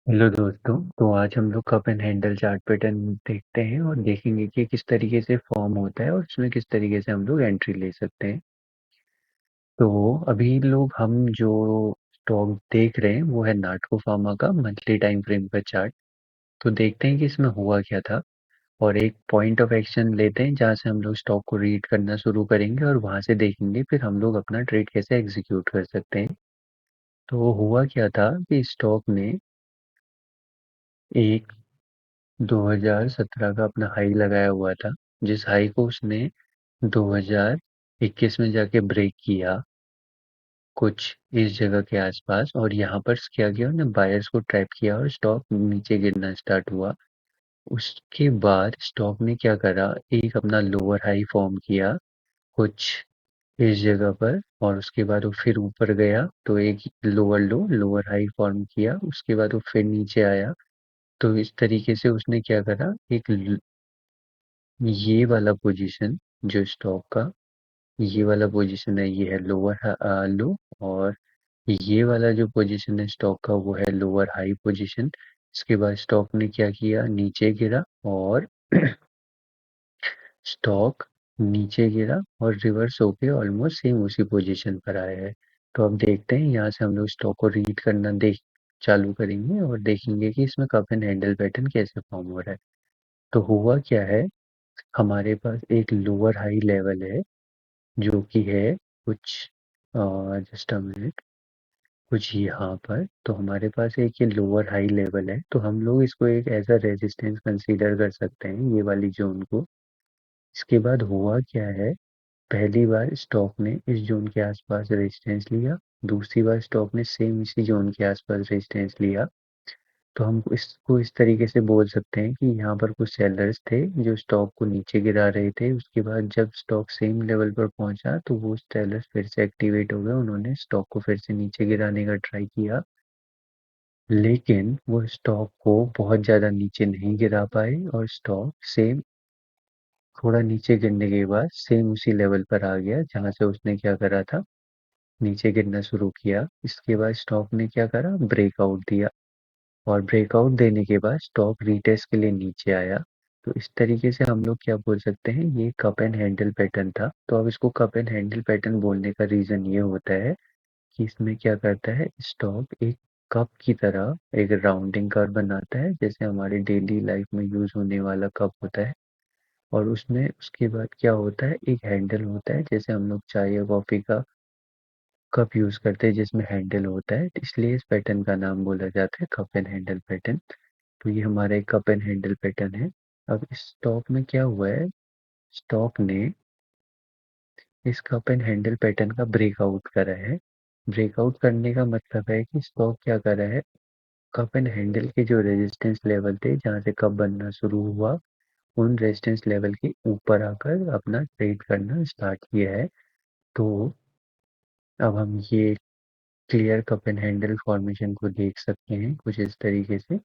Hello दोस्तों। तो आज हम लोग cup and handle chart pattern देखते हैं और देखेंगे कि किस तरीके से फॉर्म होता है और उसमें किस तरीके से हम लोग एंट्री ले सकते हैं। तो अभी लोग हम जो स्टॉक देख रहे हैं वो है नाटको फार्मा का मंथली टाइम फ्रेम का चार्ट। तो देखते हैं कि इसमें हुआ क्या था और एक पॉइंट ऑफ एक्शन लेते हैं जहाँ से हम लोग स्टॉक को रीड करना शुरू करेंगे और वहाँ से देखेंगे फिर हम लोग अपना ट्रेड कैसे एग्जीक्यूट कर सकते हैं। तो हुआ क्या था कि स्टॉक ने एक 2017 का अपना हाई लगाया हुआ था, जिस हाई को उसने 2021 में जाके ब्रेक किया कुछ इस जगह के आसपास, और यहाँ पर क्या किया उन्होंने, बायर्स को ट्रैप किया और स्टॉक नीचे गिरना स्टार्ट हुआ। उसके बाद स्टॉक ने क्या करा, एक अपना लोअर हाई फॉर्म किया कुछ इस जगह पर, और उसके बाद वो फिर ऊपर गया तो एक लोअर लो लोअर हाई फॉर्म किया, उसके बाद वो फिर नीचे आया। तो इस तरीके से उसने क्या करा, एक ये वाला पोजीशन जो स्टॉक का ये वाला पोजीशन है, ये है लोअर लो, और ये वाला जो पोजीशन है स्टॉक का वो है लोअर हाई पोजीशन। इसके बाद स्टॉक ने क्या किया, नीचे गिरा और स्टॉक नीचे गिरा और रिवर्स होके ऑलमोस्ट सेम उसी पोजीशन पर आया है। तो अब देखते हैं, यहाँ से हम लोग स्टॉक को रीड करना देख चालू करेंगे और देखेंगे कि इसमें कप एंड हैंडल पैटर्न कैसे फॉर्म हो रहा है। तो हुआ क्या है, हमारे पास एक लोअर हाई लेवल है जो कि है कुछ जस्ट अ मिनट, कुछ यहाँ पर। तो हमारे पास एक ये लोअर हाई लेवल है, तो हम लोग इसको एक एज अ रेजिस्टेंस कंसीडर कर सकते हैं, ये वाली जोन को। इसके बाद हुआ क्या है, पहली बार स्टॉक ने इस जोन के आसपास रेजिस्टेंस लिया, दूसरी बार स्टॉक ने सेम इसी जोन के आसपास रेजिस्टेंस लिया। तो हम इसको इस तरीके से बोल सकते हैं कि यहाँ पर कुछ सेलर्स थे जो स्टॉक को नीचे गिरा रहे थे। उसके बाद जब स्टॉक सेम लेवल पर पहुंचा तो वो सेलर्स फिर से एक्टिवेट हो गए, उन्होंने स्टॉक को फिर से नीचे गिराने का ट्राई किया, लेकिन वो स्टॉक को बहुत ज़्यादा नीचे नहीं गिरा पाए और स्टॉक सेम थोड़ा नीचे गिरने के बाद सेम उसी लेवल पर आ गया जहाँ से उसने क्या करा था, नीचे गिरना शुरू किया। इसके बाद स्टॉक ने क्या करा, ब्रेकआउट दिया, और ब्रेकआउट देने के बाद स्टॉक रीटेस्ट के लिए नीचे आया। तो इस तरीके से हम लोग क्या बोल सकते हैं, ये कप एंड हैंडल पैटर्न था। तो अब इसको कप एंड हैंडल पैटर्न बोलने का रीजन ये होता है कि इसमें क्या करता है, स्टॉक एक कप की तरह एक राउंडिंग कर्व बनाता है, जैसे हमारे डेली लाइफ में यूज होने वाला कप होता है। और उसमें उसके बाद क्या होता है, एक हैंडल होता है, जैसे हम लोग चाय या कॉफी का कप यूज करते हैं जिसमें हैंडल होता है, इसलिए इस पैटर्न का नाम बोला जाता है कप एंड हैंडल पैटर्न। तो ये हमारा एक कप एंड हैंडल पैटर्न है। अब इस स्टॉक में क्या हुआ है, स्टॉक ने इस कप एंड हैंडल पैटर्न का ब्रेकआउट करा है। ब्रेकआउट करने का मतलब है कि स्टॉक क्या कर रहा है, कप एंड हैंडल के जो रेजिस्टेंस लेवल थे जहाँ से कप बनना शुरू हुआ, उन रेजिस्टेंस लेवल के ऊपर आकर अपना ट्रेड करना स्टार्ट किया है। तो अब हम ये clear cup and handle formation को देख सकते हैं कुछ इस तरीके से।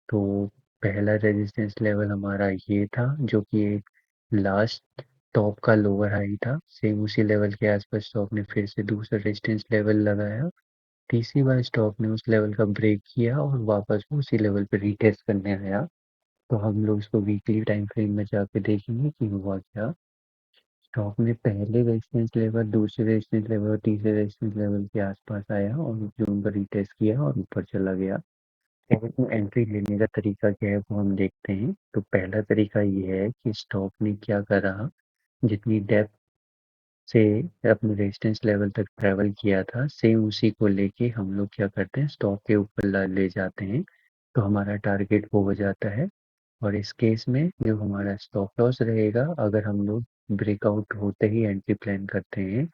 तो पहला रेजिस्टेंस लेवल हमारा ये था जो कि एक लास्ट टॉप का लोअर हाई था, सेम उसी लेवल के आसपास स्टॉक ने फिर से दूसरा रेजिस्टेंस लेवल लगाया। तीसरी बार स्टॉक ने उस लेवल का ब्रेक किया और वापस वो उसी लेवल पे रीटेस्ट करने आया। तो हम लोग इसको वीकली टाइम फ्रेम में जाके देखेंगे कि हुआ क्या। स्टॉक ने पहले रेजिस्टेंस लेवल, दूसरे रेजिस्टेंस लेवल और तीसरे रेजिस्टेंस लेवल के आसपास आया और जोन पर रीटेस्ट किया और ऊपर चला गया। अब इसमें एंट्री लेने का तरीका क्या है वो हम देखते हैं। तो पहला तरीका ये है कि स्टॉक ने क्या करा, जितनी डेप्थ से अपने रेजिस्टेंस लेवल तक ट्रेवल किया था सेम उसी को लेके हम लोग क्या करते हैं, स्टॉक के ऊपर ले जाते हैं। तो हमारा टारगेट वो हो जाता है। और इस केस में जो हमारा स्टॉप लॉस रहेगा, अगर हम लोग ब्रेकआउट होते ही एंट्री प्लान करते हैं,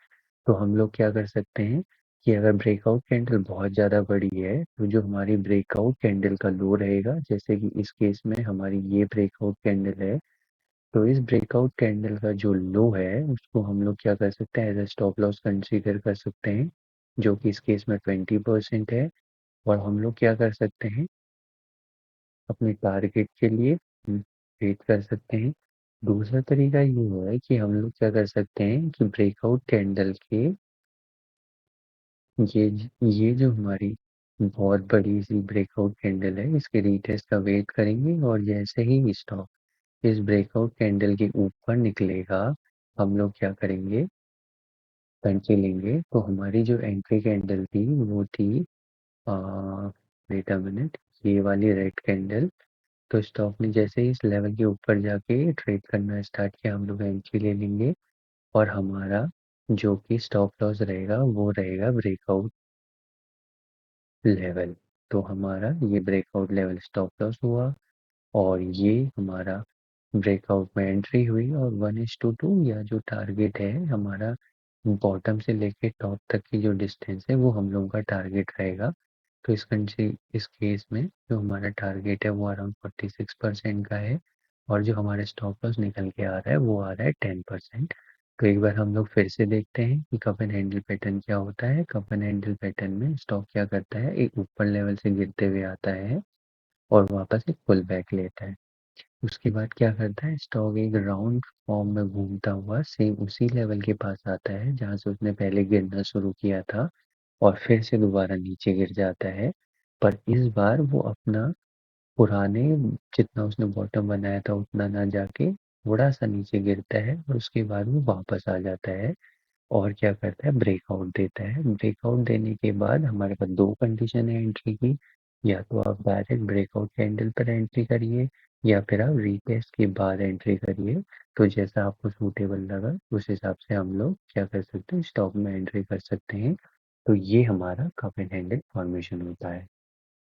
तो हम लोग क्या कर सकते हैं कि अगर ब्रेकआउट कैंडल बहुत ज़्यादा बड़ी है तो जो हमारी ब्रेकआउट कैंडल का लो रहेगा, जैसे कि इस केस में हमारी ये ब्रेकआउट कैंडल है, तो इस ब्रेकआउट कैंडल का जो लो है उसको हम लोग क्या कर सकते हैं, as a stop loss consider कर सकते हैं, जो कि इस केस में 20% है। और हम लोग क्या कर सकते हैं, अपने टारगेट के लिए वेट कर सकते हैं। दूसरा तरीका ये है कि हम लोग क्या कर सकते हैं कि ब्रेकआउट कैंडल के ये ये जो हमारी बहुत बड़ी सी ब्रेकआउट कैंडल है, इसके रीटेस्ट का वेट करेंगे और जैसे ही स्टॉक इस ब्रेकआउट कैंडल के ऊपर निकलेगा, हम लोग क्या करेंगे, एंट्री लेंगे। तो हमारी जो एंट्री कैंडल थी वो थी, वेट अ मिनट, ये वाली रेड कैंडल। तो स्टॉक ने जैसे ही इस लेवल के ऊपर जाके ट्रेड करना स्टार्ट किया, हम लोग एंट्री ले लेंगे और हमारा जो कि स्टॉप लॉस रहेगा वो रहेगा ब्रेकआउट लेवल। तो हमारा ये ब्रेकआउट लेवल स्टॉप लॉस हुआ और ये हमारा ब्रेकआउट में एंट्री हुई और 1:2 या जो टारगेट है हमारा, बॉटम से लेके टॉप तक की जो डिस्टेंस है वो हम लोगों का टारगेट रहेगा। तो इस केस में जो हमारा टारगेट है वो अराउंड 46% का है और जो हमारा स्टॉप लॉस निकल के आ रहा है वो आ रहा है 10%। तो एक बार हम लोग फिर से देखते हैं कि कप एंड हैंडल पैटर्न क्या होता है। कप एंड हैंडल पैटर्न में स्टॉक क्या करता है, एक ऊपर लेवल से गिरते हुए आता है और वापस एक पुल बैक लेता है। उसके बाद क्या करता है, स्टॉक एक राउंड फॉर्म में घूमता हुआ सेम उसी लेवल के पास आता है जहां से उसने पहले गिरना शुरू किया था और फिर से दोबारा नीचे गिर जाता है। पर इस बार वो अपना पुराने, जितना उसने बॉटम बनाया था उतना ना जाके थोड़ा सा नीचे गिरता है और उसके बाद वो वापस आ जाता है और क्या करता है, ब्रेकआउट देता है। ब्रेकआउट देने के बाद हमारे पास दो कंडीशन है एंट्री की, या तो आप डायरेक्ट ब्रेकआउट कैंडल पर एंट्री करिए या फिर आप रीटेस्ट के बाद एंट्री करिए। तो जैसा आपको सूटेबल लगा उस हिसाब से हम लोग क्या कर सकते हैं, स्टॉक में एंट्री कर सकते हैं। तो ये हमारा कप एंड हैंडल फॉर्मेशन होता है।